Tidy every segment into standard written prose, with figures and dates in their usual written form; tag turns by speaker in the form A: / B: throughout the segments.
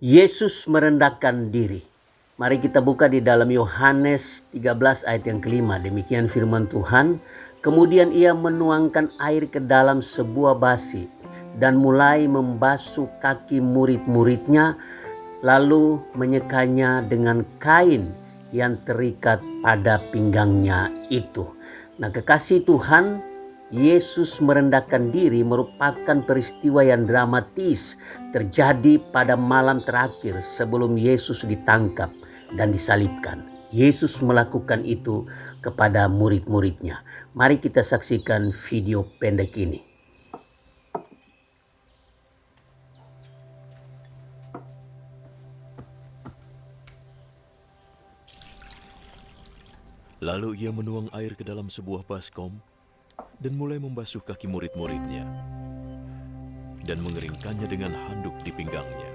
A: Yesus merendahkan diri. Mari kita buka di dalam Yohanes 13 ayat yang kelima. Demikian firman Tuhan. Kemudian ia menuangkan air ke dalam sebuah basi dan mulai membasuh kaki murid-muridnya, lalu menyekanya dengan kain yang terikat pada pinggangnya itu. Nah, kekasih Tuhan, Yesus merendahkan diri merupakan peristiwa yang dramatis terjadi pada malam terakhir sebelum Yesus ditangkap dan disalibkan. Yesus melakukan itu kepada murid-muridnya. Mari kita saksikan video pendek ini.
B: Lalu ia menuang air ke dalam sebuah baskom dan mulai membasuh kaki murid-muridnya dan mengeringkannya dengan handuk di pinggangnya.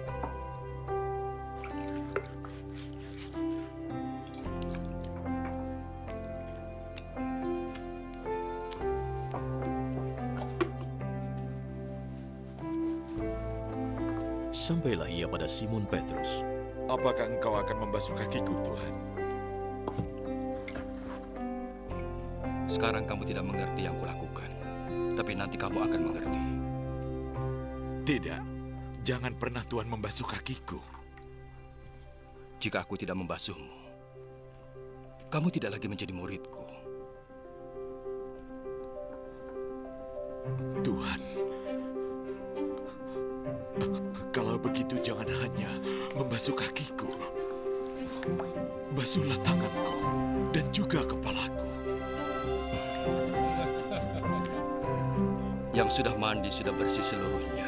B: Sampailah ia pada Simon Petrus.
C: Apakah engkau akan membasuh kakiku, Tuhan?
D: Sekarang kamu tidak mengerti yang kulakukan, tapi nanti kamu akan mengerti.
C: Tidak, jangan pernah Tuhan membasuh kakiku.
D: Jika aku tidak membasuhmu, kamu tidak lagi menjadi muridku.
C: Tuhan, kalau begitu jangan hanya membasuh kakiku. Basuhlah tanganku dan juga kepalaku.
D: Yang sudah mandi sudah bersih seluruhnya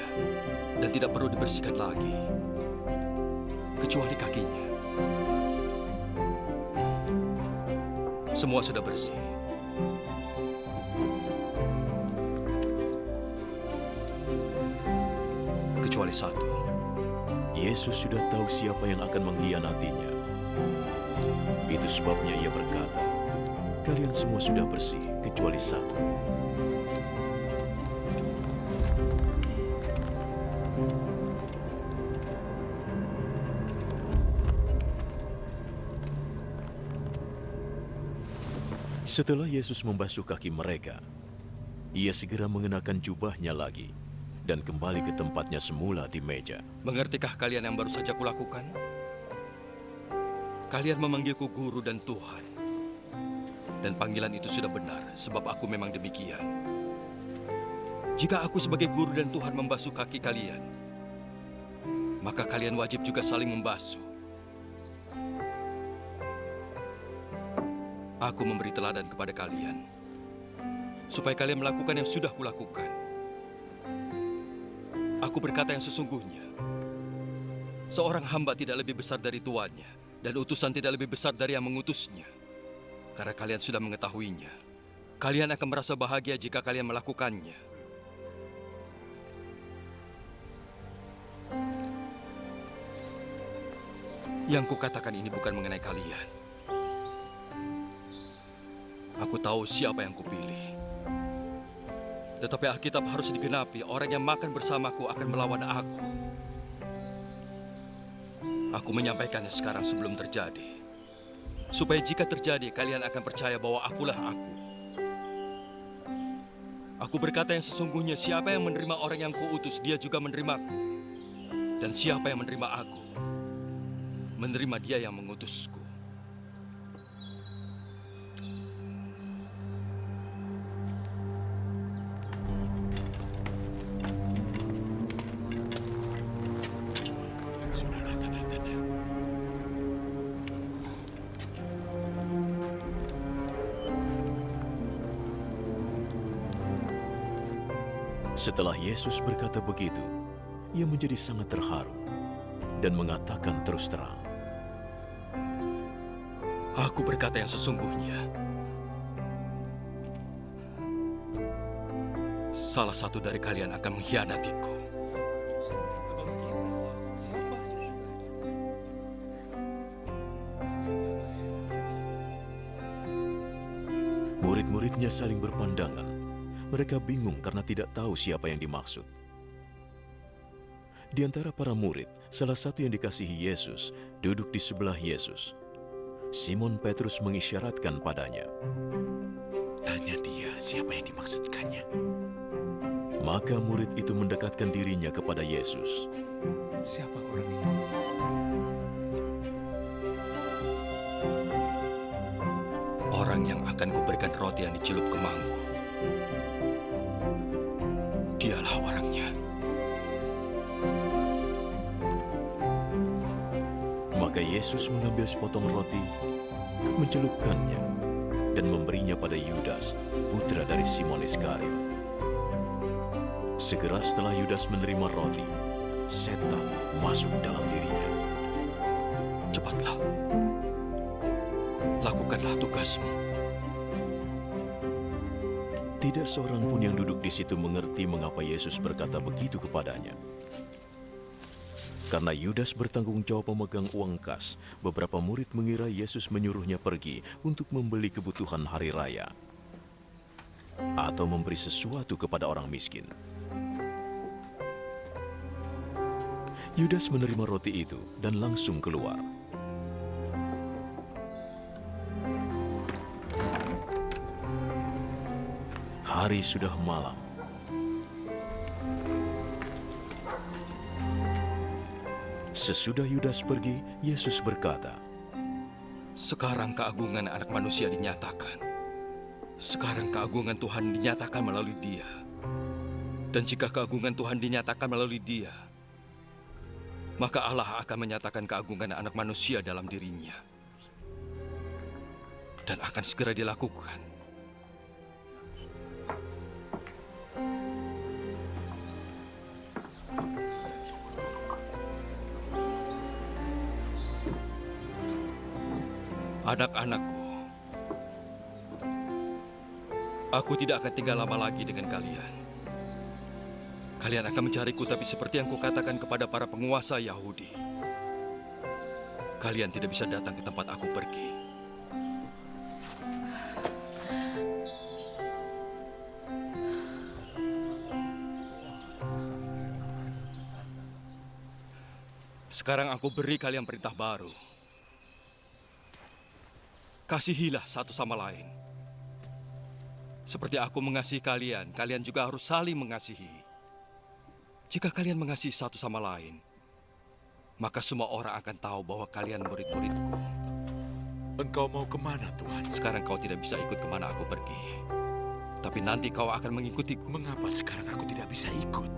D: dan tidak perlu dibersihkan lagi, kecuali kakinya. Semua sudah bersih. Kecuali satu.
B: Yesus sudah tahu siapa yang akan mengkhianatinya. Itu sebabnya ia berkata, "Kalian semua sudah bersih kecuali satu." Setelah Yesus membasuh kaki mereka, ia segera mengenakan jubahnya lagi dan kembali ke tempatnya semula di meja.
D: Mengertikah kalian yang baru saja kulakukan? Kalian memanggilku guru dan Tuhan. Dan panggilan itu sudah benar, sebab aku memang demikian. Jika aku sebagai guru dan Tuhan membasuh kaki kalian, maka kalian wajib juga saling membasuh. Aku memberi teladan kepada kalian, supaya kalian melakukan yang sudah kulakukan. Aku berkata yang sesungguhnya, seorang hamba tidak lebih besar dari tuannya, dan utusan tidak lebih besar dari yang mengutusnya. Karena kalian sudah mengetahuinya, kalian akan merasa bahagia jika kalian melakukannya. Yang kukatakan ini bukan mengenai kalian. Aku tahu siapa yang kupilih. Tetapi Alkitab harus digenapi, orang yang makan bersamaku akan melawan aku. Aku menyampaikannya sekarang sebelum terjadi. Supaya jika terjadi, kalian akan percaya bahwa akulah aku. Aku berkata yang sesungguhnya, siapa yang menerima orang yang kuutus, dia juga menerimaku. Dan siapa yang menerima aku, menerima dia yang mengutusku.
B: Setelah Yesus berkata begitu, ia menjadi sangat terharu dan mengatakan terus terang,
D: Aku berkata yang sesungguhnya. Salah satu dari kalian akan mengkhianatiku.
B: Murid-muridnya saling berpandangan. Mereka bingung karena tidak tahu siapa yang dimaksud. Di antara para murid, salah satu yang dikasihi Yesus duduk di sebelah Yesus. Simon Petrus mengisyaratkan padanya.
C: Tanya dia siapa yang dimaksudkannya.
B: Maka murid itu mendekatkan dirinya kepada Yesus.
C: Siapa orang itu?
D: Orang yang akan kuberikan roti yang dicelup ke mangkuk. Dialah orangnya.
B: Maka Yesus mengambil sepotong roti, mencelupkannya, dan memberinya pada Yudas, putra dari Simon Iskariot. Segera setelah Yudas menerima roti, setan masuk dalam dirinya.
D: Cepatlah. Lakukanlah tugasmu.
B: Tidak seorang pun yang duduk di situ mengerti mengapa Yesus berkata begitu kepadanya. Karena Yudas bertanggung jawab memegang uang kas, beberapa murid mengira Yesus menyuruhnya pergi untuk membeli kebutuhan hari raya atau memberi sesuatu kepada orang miskin. Yudas menerima roti itu dan langsung keluar. Hari sudah malam. Sesudah Yudas pergi, Yesus berkata,
D: Sekarang keagungan anak manusia dinyatakan. Sekarang keagungan Tuhan dinyatakan melalui dia. Dan jika keagungan Tuhan dinyatakan melalui dia, maka Allah akan menyatakan keagungan anak manusia dalam dirinya. Dan akan segera dilakukan. Anak-anakku, aku tidak akan tinggal lama lagi dengan kalian. Kalian akan mencariku, tapi seperti yang kukatakan kepada para penguasa Yahudi, kalian tidak bisa datang ke tempat aku pergi. Sekarang aku beri kalian perintah baru. Kasihilah satu sama lain. Seperti aku mengasihi kalian, kalian juga harus saling mengasihi. Jika kalian mengasihi satu sama lain, maka semua orang akan tahu bahwa kalian murid-muridku.
C: Engkau mau kemana, Tuhan?
D: Sekarang kau tidak bisa ikut kemana aku pergi. Tapi nanti kau akan mengikutiku.
C: Mengapa sekarang aku tidak bisa ikut?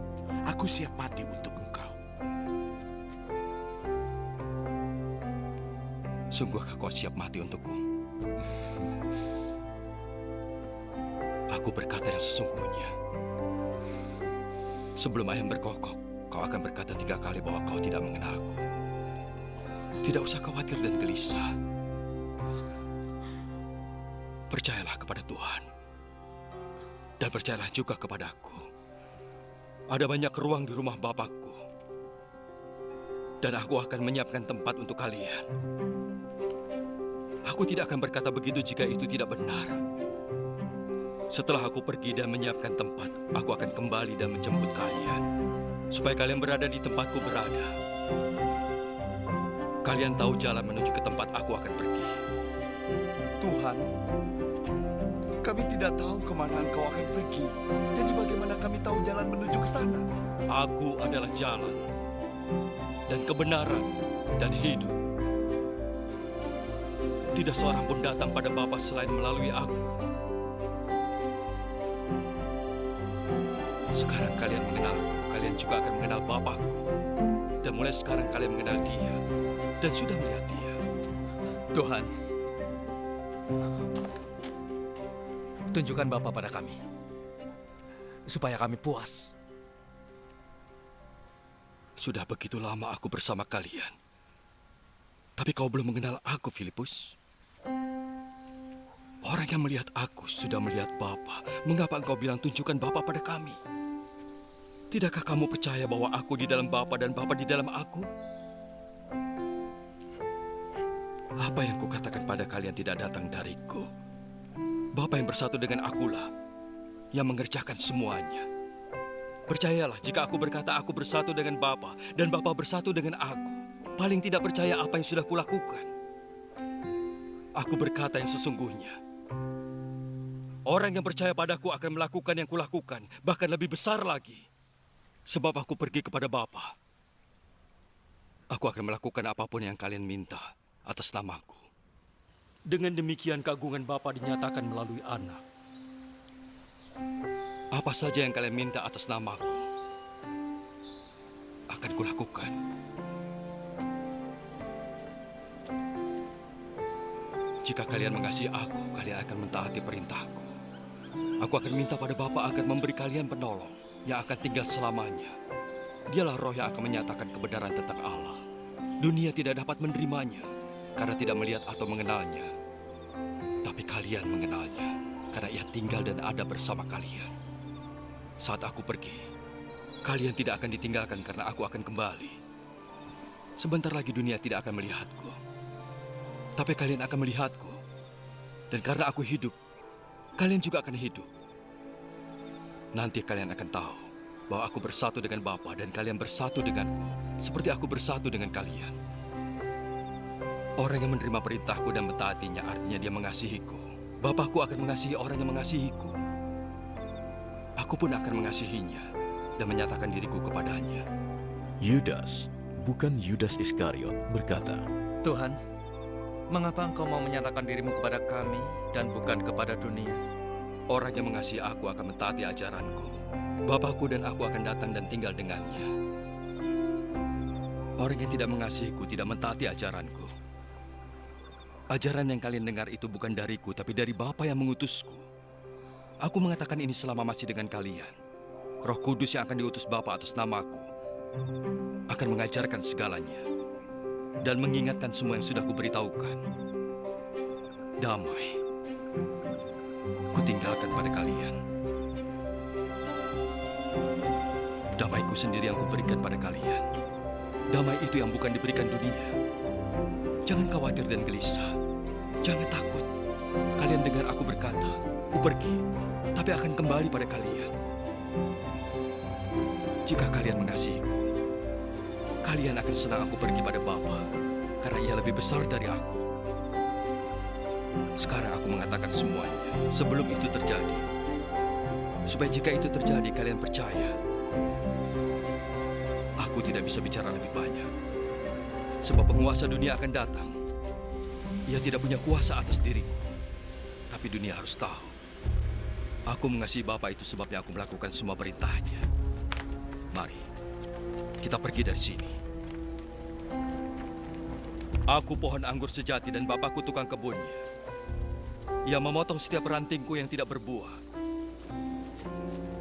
C: Aku siap mati untuk Engkau.
D: Sungguhkah kau siap mati untukku? Aku berkata yang sesungguhnya. Sebelum ayam berkokok, kau akan berkata 3 kali bahwa kau tidak mengenalku. Tidak usah khawatir dan gelisah. Percayalah kepada Tuhan. Dan percayalah juga kepadaku. Ada banyak ruang di rumah Bapakku. Dan aku akan menyiapkan tempat untuk kalian. Aku tidak akan berkata begitu jika itu tidak benar. Setelah aku pergi dan menyiapkan tempat, aku akan kembali dan menjemput kalian. Supaya kalian berada di tempatku berada. Kalian tahu jalan menuju ke tempat aku akan pergi.
E: Tuhan, kami tidak tahu kemana Engkau akan pergi. Jadi bagaimana kami tahu jalan menuju ke sana?
D: Aku adalah jalan dan kebenaran dan hidup. Tidak seorang pun datang pada Bapa selain melalui aku. Sekarang kalian mengenalku, kalian juga akan mengenal Bapakku. Dan mulai sekarang kalian mengenal Dia dan sudah melihat Dia.
F: Tuhan, tunjukkan Bapa pada kami, supaya kami puas.
D: Sudah begitu lama aku bersama kalian. Tapi kau belum mengenal aku, Filipus. Orang yang melihat aku sudah melihat Bapa. Mengapa engkau bilang tunjukkan Bapa pada kami? Tidakkah kamu percaya bahwa aku di dalam Bapa dan Bapa di dalam aku? Apa yang kukatakan pada kalian tidak datang dariku. Bapa yang bersatu dengan akulah yang mengerjakan semuanya. Percayalah jika aku berkata aku bersatu dengan Bapa dan Bapa bersatu dengan aku. Paling tidak percaya apa yang sudah kulakukan. Aku berkata yang sesungguhnya. Orang yang percaya padaku akan melakukan yang kulakukan, bahkan lebih besar lagi. Sebab aku pergi kepada Bapa. Aku akan melakukan apapun yang kalian minta atas namaku. Dengan demikian keagungan Bapa dinyatakan melalui Anak. Apa saja yang kalian minta atas namaku, akan kulakukan. Jika kalian mengasihi aku, kalian akan mentaati perintahku. Aku akan minta pada Bapa agar memberi kalian penolong yang akan tinggal selamanya. Dialah roh yang akan menyatakan kebenaran tentang Allah. Dunia tidak dapat menerimanya karena tidak melihat atau mengenalnya. Tapi kalian mengenalnya karena ia tinggal dan ada bersama kalian. Saat aku pergi, kalian tidak akan ditinggalkan karena aku akan kembali. Sebentar lagi dunia tidak akan melihatku. Tapi kalian akan melihatku. Dan karena aku hidup, kalian juga akan hidup. Nanti kalian akan tahu bahwa aku bersatu dengan Bapa dan kalian bersatu denganku, seperti aku bersatu dengan kalian. Orang yang menerima perintahku dan mentaatinya artinya dia mengasihiku. Bapakku akan mengasihi orang yang mengasihiku. Aku pun akan mengasihinya dan menyatakan diriku kepadanya.
B: Yudas, bukan Yudas Iskariot, berkata,
F: Tuhan, mengapa Engkau mau menyatakan dirimu kepada kami dan bukan kepada dunia?
D: Orang yang mengasihi aku akan mentaati ajaranku. Bapakku dan aku akan datang dan tinggal dengannya. Orang yang tidak mengasihiku tidak mentaati ajaranku. Ajaran yang kalian dengar itu bukan dariku, tapi dari Bapa yang mengutusku. Aku mengatakan ini selama masih dengan kalian. Roh Kudus yang akan diutus Bapa atas namaku akan mengajarkan segalanya dan mengingatkan semua yang sudah kuberitahukan. Damai kutinggalkan pada kalian. Damaiku sendiri yang kuberikan pada kalian. Damai itu yang bukan diberikan dunia. Jangan khawatir dan gelisah. Jangan takut. Kalian dengar aku berkata, ku pergi, tapi akan kembali pada kalian. Jika kalian mengasihiku, kalian akan senang aku pergi pada Bapa, karena ia lebih besar dari aku. Sekarang aku mengatakan semuanya sebelum itu terjadi. Supaya jika itu terjadi, kalian percaya. Aku tidak bisa bicara lebih banyak. Sebab penguasa dunia akan datang. Ia tidak punya kuasa atas diriku. Tapi dunia harus tahu. Aku mengasihi Bapa, itu sebabnya aku melakukan semua perintahnya. Mari, kita pergi dari sini. Aku pohon anggur sejati dan Bapakku tukang kebunnya. Ia memotong setiap rantingku yang tidak berbuah.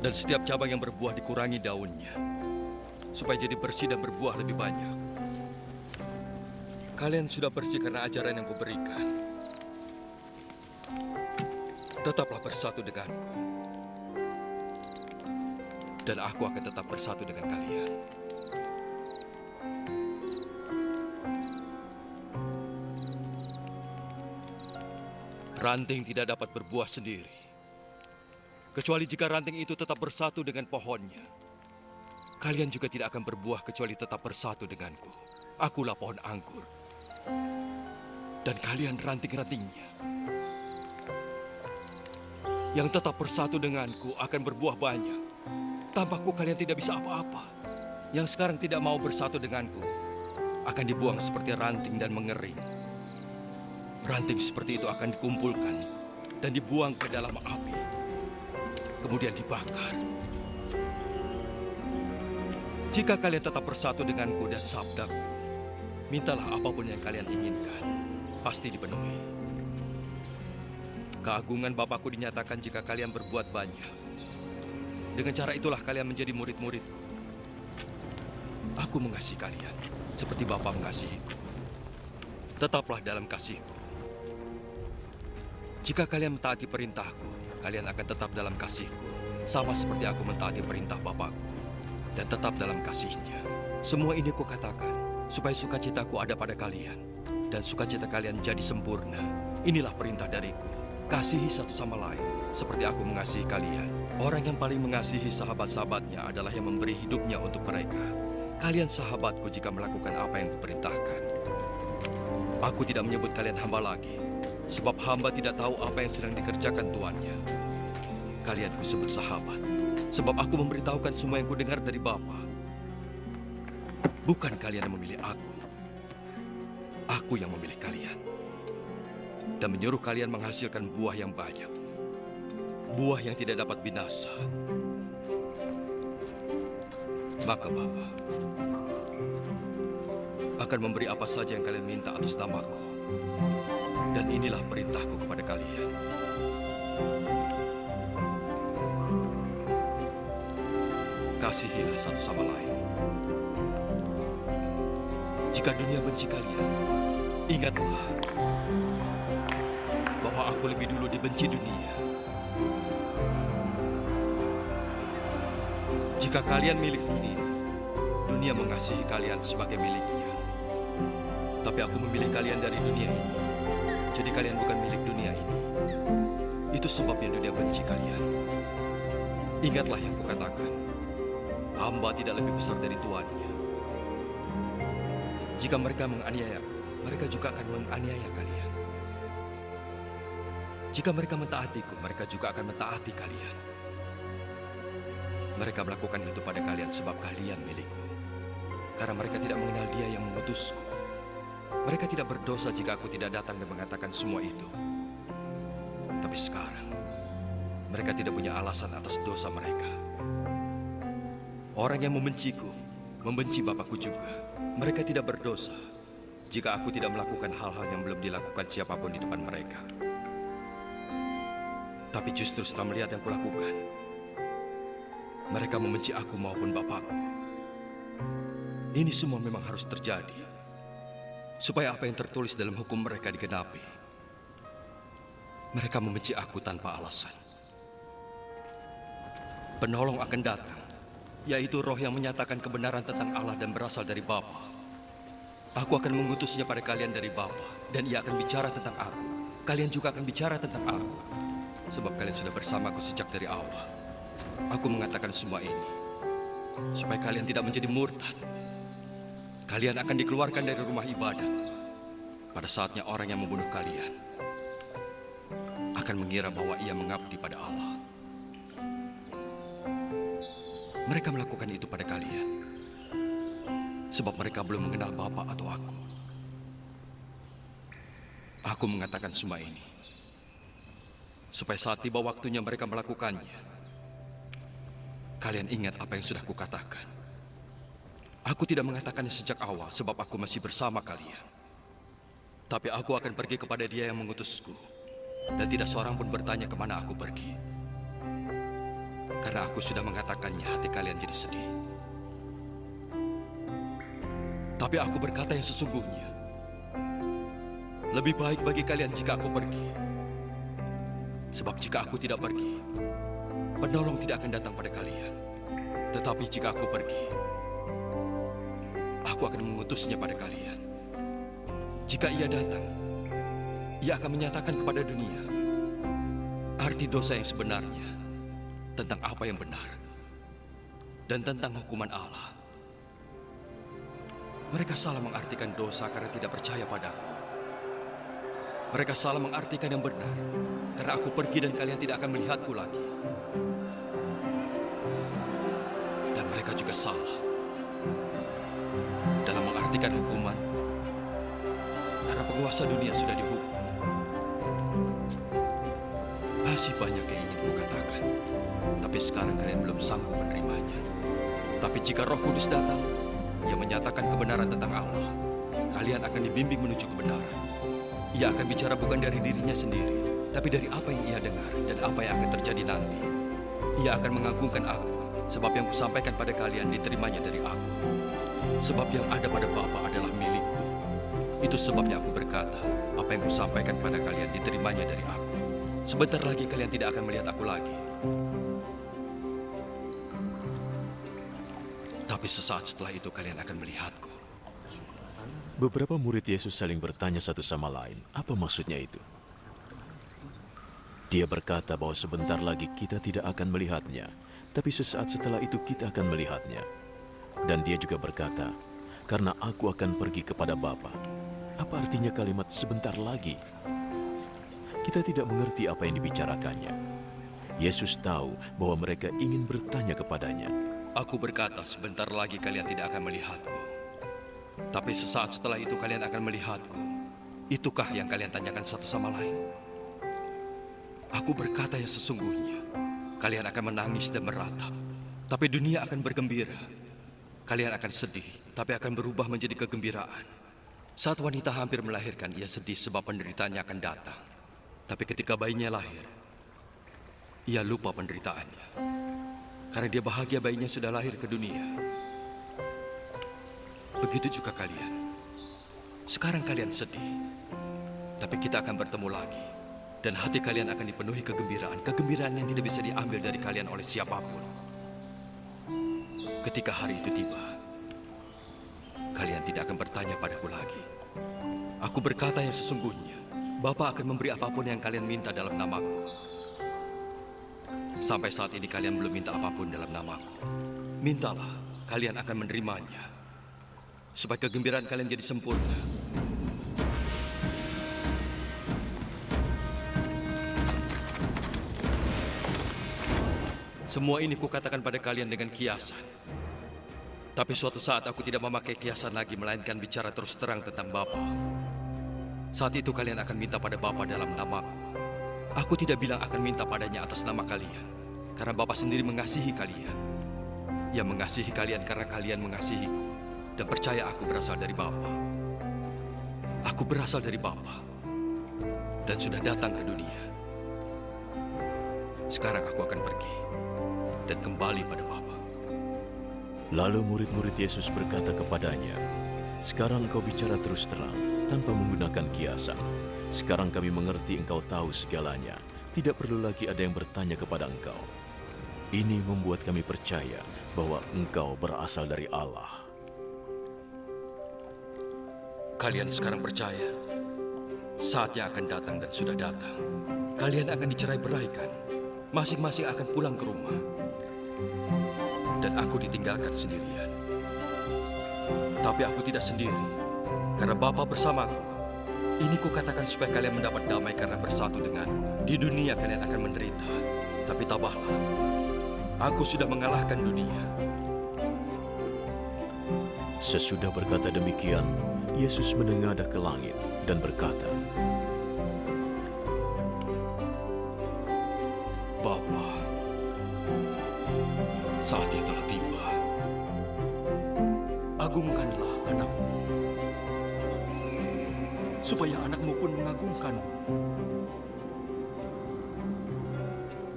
D: Dan setiap cabang yang berbuah dikurangi daunnya. Supaya jadi bersih dan berbuah lebih banyak. Kalian sudah bersih karena ajaran yang kuberikan. Tetaplah bersatu denganku. Dan aku akan tetap bersatu dengan kalian. Ranting tidak dapat berbuah sendiri. Kecuali jika ranting itu tetap bersatu dengan pohonnya. Kalian juga tidak akan berbuah kecuali tetap bersatu denganku. Akulah pohon anggur. Dan kalian ranting-rantingnya. Yang tetap bersatu denganku akan berbuah banyak. Tanpaku kalian tidak bisa apa-apa. Yang sekarang tidak mau bersatu denganku akan dibuang seperti ranting dan mengering. Ranting seperti itu akan dikumpulkan dan dibuang ke dalam api. Kemudian dibakar. Jika kalian tetap bersatu denganku dan sabdaku, mintalah apapun yang kalian inginkan, pasti dipenuhi. Keagungan Bapakku dinyatakan jika kalian berbuat banyak. Dengan cara itulah kalian menjadi murid-muridku. Aku mengasihi kalian, seperti Bapa mengasihiku. Tetaplah dalam kasihku. Jika kalian mentaati perintahku, kalian akan tetap dalam kasihku, sama seperti aku mentaati perintah Bapakku, dan tetap dalam kasihnya. Semua ini kukatakan, supaya sukacitaku ada pada kalian, dan sukacita kalian jadi sempurna. Inilah perintah dariku, Kasihi satu sama lain, seperti aku mengasihi kalian. Orang yang paling mengasihi sahabat-sahabatnya adalah yang memberi hidupnya untuk mereka. Kalian sahabatku jika melakukan apa yang kuperintahkan. Aku tidak menyebut kalian hamba lagi, sebab hamba tidak tahu apa yang sedang dikerjakan tuannya. Kalian kusebut sahabat, sebab aku memberitahukan semua yang kudengar dari Bapa. Bukan kalian yang memilih aku yang memilih kalian. Dan menyuruh kalian menghasilkan buah yang banyak. Buah yang tidak dapat binasa. Maka Bapa akan memberi apa saja yang kalian minta atas namaku. Dan inilah perintahku kepada kalian. Kasihilah satu sama lain. Jika dunia benci kalian, ingatlah bahwa aku lebih dulu dibenci dunia. Jika kalian milik dunia, dunia mengasihi kalian sebagai miliknya. Tapi aku memilih kalian dari dunia ini. Jadi kalian bukan milik dunia ini. Itu sebabnya dunia benci kalian. Ingatlah yang kukatakan. Hamba tidak lebih besar dari tuannya. Jika mereka menganiayaku, mereka juga akan menganiaya kalian. Jika mereka mentaatiku, mereka juga akan mentaati kalian. Mereka melakukan itu pada kalian sebab kalian milikku. Karena mereka tidak mengenal Dia yang mengutusku. Mereka tidak berdosa jika aku tidak datang dan mengatakan semua itu. Tapi sekarang, mereka tidak punya alasan atas dosa mereka. Orang yang membenciku, membenci Bapakku juga. Mereka tidak berdosa jika aku tidak melakukan hal-hal yang belum dilakukan siapapun di depan mereka. Tapi justru setelah melihat yang kulakukan, mereka membenci aku maupun Bapakku. Ini semua memang harus terjadi supaya apa yang tertulis dalam hukum mereka digenapi. Mereka membenci aku tanpa alasan. Penolong akan datang, yaitu Roh yang menyatakan kebenaran tentang Allah dan berasal dari Bapa. Aku akan mengutusnya pada kalian dari Bapa, dan Ia akan bicara tentang aku. Kalian juga akan bicara tentang aku, sebab kalian sudah bersamaku sejak dari awal. Aku mengatakan semua ini supaya kalian tidak menjadi murtad. Kalian akan dikeluarkan dari rumah ibadat. Pada saatnya orang yang membunuh kalian akan mengira bahwa ia mengabdi pada Allah. Mereka melakukan itu pada kalian sebab mereka belum mengenal Bapa atau aku. Aku mengatakan semua ini supaya saat tiba waktunya mereka melakukannya, kalian ingat apa yang sudah kukatakan. Aku tidak mengatakannya sejak awal sebab aku masih bersama kalian. Tapi aku akan pergi kepada Dia yang mengutusku, dan tidak seorang pun bertanya kemana aku pergi. Karena aku sudah mengatakannya, hati kalian jadi sedih. Tapi aku berkata yang sesungguhnya. Lebih baik bagi kalian jika aku pergi. Sebab jika aku tidak pergi, penolong tidak akan datang pada kalian. Tetapi jika aku pergi, aku akan mengutusnya pada kalian. Jika Ia datang, Ia akan menyatakan kepada dunia arti dosa yang sebenarnya, tentang apa yang benar, dan tentang hukuman Allah. Mereka salah mengartikan dosa karena tidak percaya padaku. Mereka salah mengartikan yang benar karena aku pergi dan kalian tidak akan melihatku lagi. Dan mereka juga salah dalam mengartikan hukuman karena penguasa dunia sudah dihukum. Masih banyak yang ingin kukatakan, tapi sekarang kalian belum sanggup menerimanya. Tapi jika Roh Kudus datang, Ia menyatakan kebenaran tentang Allah, kalian akan dibimbing menuju kebenaran. Ia akan bicara bukan dari dirinya sendiri, tapi dari apa yang Ia dengar dan apa yang akan terjadi nanti. Ia akan mengagungkan aku, sebab yang kusampaikan pada kalian diterimanya dari aku. Sebab yang ada pada Bapa adalah milikku. Itu sebabnya aku berkata, apa yang kusampaikan pada kalian diterimanya dari aku. Sebentar lagi kalian tidak akan melihat aku lagi. Tapi sesaat setelah itu kalian akan melihatku.
B: Beberapa murid Yesus saling bertanya satu sama lain, apa maksudnya itu? Dia berkata bahwa sebentar lagi kita tidak akan melihatnya, tapi sesaat setelah itu kita akan melihatnya. Dan dia juga berkata, karena aku akan pergi kepada Bapa. Apa artinya kalimat sebentar lagi? Kita tidak mengerti apa yang dibicarakannya. Yesus tahu bahwa mereka ingin bertanya kepadanya.
D: Aku berkata, sebentar lagi kalian tidak akan melihatku. Tapi sesaat setelah itu kalian akan melihatku. Itukah yang kalian tanyakan satu sama lain? Aku berkata yang sesungguhnya. Kalian akan menangis dan meratap, tapi dunia akan bergembira. Kalian akan sedih, tapi akan berubah menjadi kegembiraan. Saat wanita hampir melahirkan, ia sedih sebab penderitaannya akan datang. Tapi ketika bayinya lahir, ia lupa penderitaannya. Karena dia bahagia bayinya sudah lahir ke dunia. Begitu juga kalian. Sekarang kalian sedih, tapi kita akan bertemu lagi. Dan hati kalian akan dipenuhi kegembiraan. Kegembiraan yang tidak bisa diambil dari kalian oleh siapapun. Ketika hari itu tiba, kalian tidak akan bertanya padaku lagi. Aku berkata yang sesungguhnya, Bapa akan memberi apapun yang kalian minta dalam namaku. Sampai saat ini kalian belum minta apapun dalam namaku. Mintalah, kalian akan menerimanya. Supaya kegembiraan kalian jadi sempurna. Semua ini kukatakan pada kalian dengan kiasan. Tapi suatu saat aku tidak memakai kiasan lagi, melainkan bicara terus terang tentang Bapa. Saat itu kalian akan minta pada Bapa dalam namaku. Aku tidak bilang akan minta padanya atas nama kalian, karena Bapa sendiri mengasihi kalian. Ia mengasihi kalian karena kalian mengasihiku, dan percaya aku berasal dari Bapa. Aku berasal dari Bapa, dan sudah datang ke dunia. Sekarang aku akan pergi dan kembali pada Bapa.
B: Lalu murid-murid Yesus berkata kepadanya, sekarang engkau bicara terus terang, tanpa menggunakan kiasan. Sekarang kami mengerti engkau tahu segalanya. Tidak perlu lagi ada yang bertanya kepada engkau. Ini membuat kami percaya bahwa engkau berasal dari Allah.
D: Kalian sekarang percaya? Saatnya akan datang dan sudah datang. Kalian akan dicerai-beraikan. Masing-masing akan pulang ke rumah. Dan aku ditinggalkan sendirian. Tapi aku tidak sendiri, karena Bapa bersamaku. Ini kukatakan supaya kalian mendapat damai karena bersatu denganku. Di dunia kalian akan menderita, tapi tabahlah. Aku sudah mengalahkan dunia.
B: Sesudah berkata demikian, Yesus menengadah ke langit dan berkata,
D: Bapa, saatnya telah tiba. Agungkanlah anakmu, supaya anakmu pun mengagungkanmu.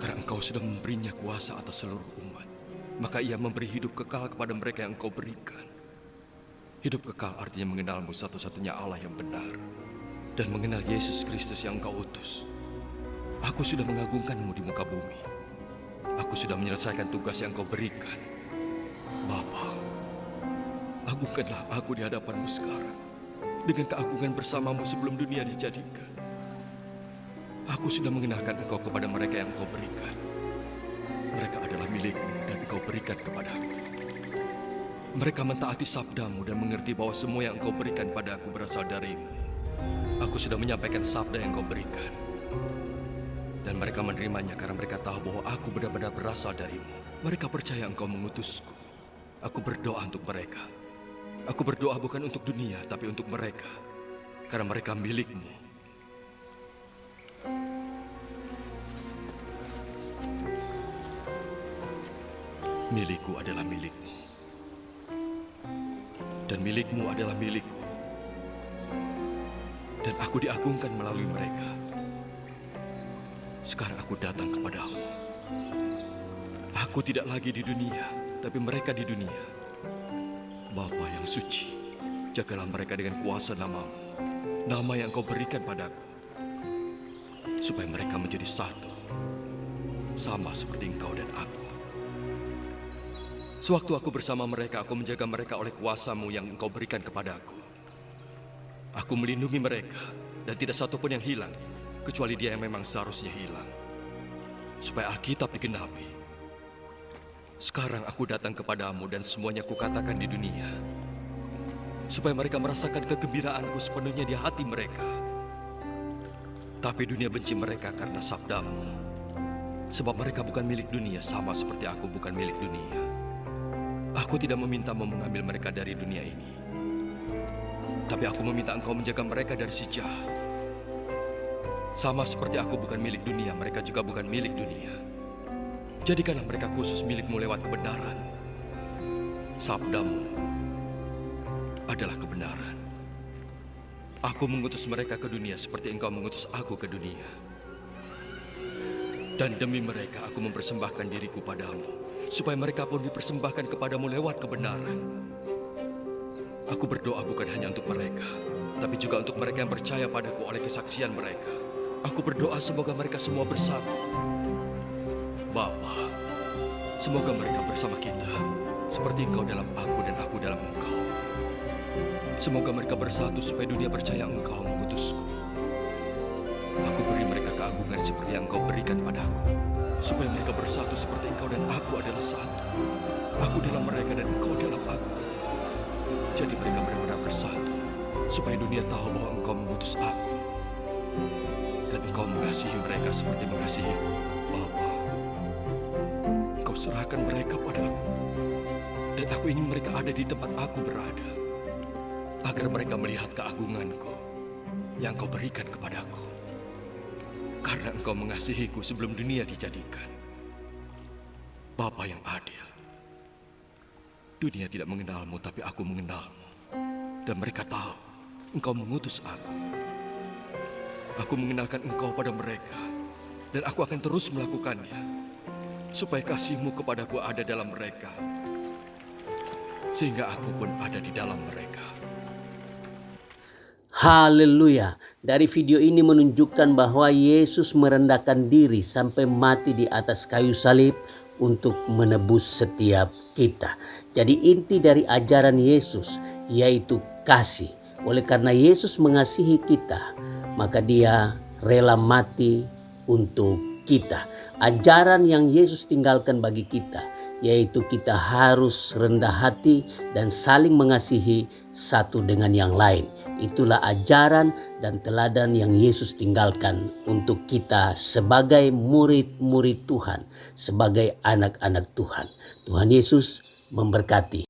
D: Karena engkau sudah memberinya kuasa atas seluruh umat, maka ia memberi hidup kekal kepada mereka yang engkau berikan. Hidup kekal artinya mengenalmu satu-satunya Allah yang benar, dan mengenal Yesus Kristus yang engkau utus. Aku sudah mengagungkanmu di muka bumi. Aku sudah menyelesaikan tugas yang engkau berikan. Bapa, agungkanlah aku di hadapanmu sekarang, dengan keagungan bersamamu sebelum dunia dijadikan. Aku sudah mengenalkan engkau kepada mereka yang engkau berikan. Mereka adalah milikmu dan engkau berikan kepadaku. Mereka mentaati sabdamu dan mengerti bahwa semua yang engkau berikan padaku berasal darimu. Aku sudah menyampaikan sabda yang engkau berikan. Dan mereka menerimanya karena mereka tahu bahwa aku benar-benar berasal darimu. Mereka percaya engkau mengutusku. Aku berdoa untuk mereka. Aku berdoa bukan untuk dunia, tapi untuk mereka. Karena mereka milikmu. Milikku adalah milikmu. Dan milikmu adalah milikku. Dan aku diagungkan melalui mereka. Sekarang aku datang kepadamu. Aku tidak lagi di dunia, tapi mereka di dunia. Bapa yang suci, jagalah mereka dengan kuasa namamu, nama yang kau berikan padaku, supaya mereka menjadi satu, sama seperti engkau dan aku. Sewaktu aku bersama mereka, aku menjaga mereka oleh kuasa-Mu yang engkau berikan kepadaku. Aku melindungi mereka, dan tidak satu pun yang hilang, kecuali dia yang memang seharusnya hilang. supaya Alkitab digenapi. Sekarang aku datang kepadamu dan semuanya kukatakan di dunia, supaya mereka merasakan kegembiraanku sepenuhnya di hati mereka. Tapi dunia benci mereka karena sabdamu, sebab mereka bukan milik dunia sama seperti aku bukan milik dunia. Aku tidak memintamu mengambil mereka dari dunia ini, tapi aku meminta engkau menjaga mereka dari si jahat. Sama seperti aku bukan milik dunia, mereka juga bukan milik dunia. Jadikanlah mereka khusus milikmu lewat kebenaran. Sabdamu adalah kebenaran. Aku mengutus mereka ke dunia seperti engkau mengutus aku ke dunia. Dan demi mereka aku mempersembahkan diriku padamu, supaya mereka pun dipersembahkan kepadamu lewat kebenaran. Aku berdoa bukan hanya untuk mereka, tapi juga untuk mereka yang percaya padaku oleh kesaksian mereka. Aku berdoa semoga mereka semua bersatu. Bapa, semoga mereka bersama kita, seperti engkau dalam aku dan aku dalam engkau. Semoga mereka bersatu supaya dunia percaya engkau mengutusku. Aku beri mereka keagungan seperti yang engkau berikan padaku, supaya mereka bersatu seperti engkau dan aku adalah satu. Aku dalam mereka dan engkau dalam aku. Jadi mereka benar-benar bersatu, supaya dunia tahu bahwa engkau mengutus aku. Dan engkau mengasihi mereka seperti mengasihiku. Bapa, engkau serahkan mereka padaku. Dan aku ingin mereka ada di tempat aku berada, agar mereka melihat keagunganku yang engkau berikan kepadaku. Karena engkau mengasihiku sebelum dunia dijadikan. Bapa yang adil, dunia tidak mengenalmu, tapi aku mengenalmu. Dan mereka tahu engkau mengutus aku. Aku mengenalkan engkau pada mereka, dan aku akan terus melakukannya, supaya kasih-Mu kepadaku ada dalam mereka, sehingga aku pun ada di dalam mereka.
A: Haleluya. Dari video ini menunjukkan bahwa Yesus merendahkan diri sampai mati di atas kayu salib untuk menebus setiap kita. Jadi inti dari ajaran Yesus yaitu kasih. Oleh karena Yesus mengasihi kita, maka Dia rela mati untuk kita. Ajaran yang Yesus tinggalkan bagi kita yaitu kita harus rendah hati dan saling mengasihi satu dengan yang lain. Itulah ajaran dan teladan yang Yesus tinggalkan untuk kita sebagai murid-murid Tuhan, sebagai anak-anak Tuhan. Tuhan Yesus memberkati.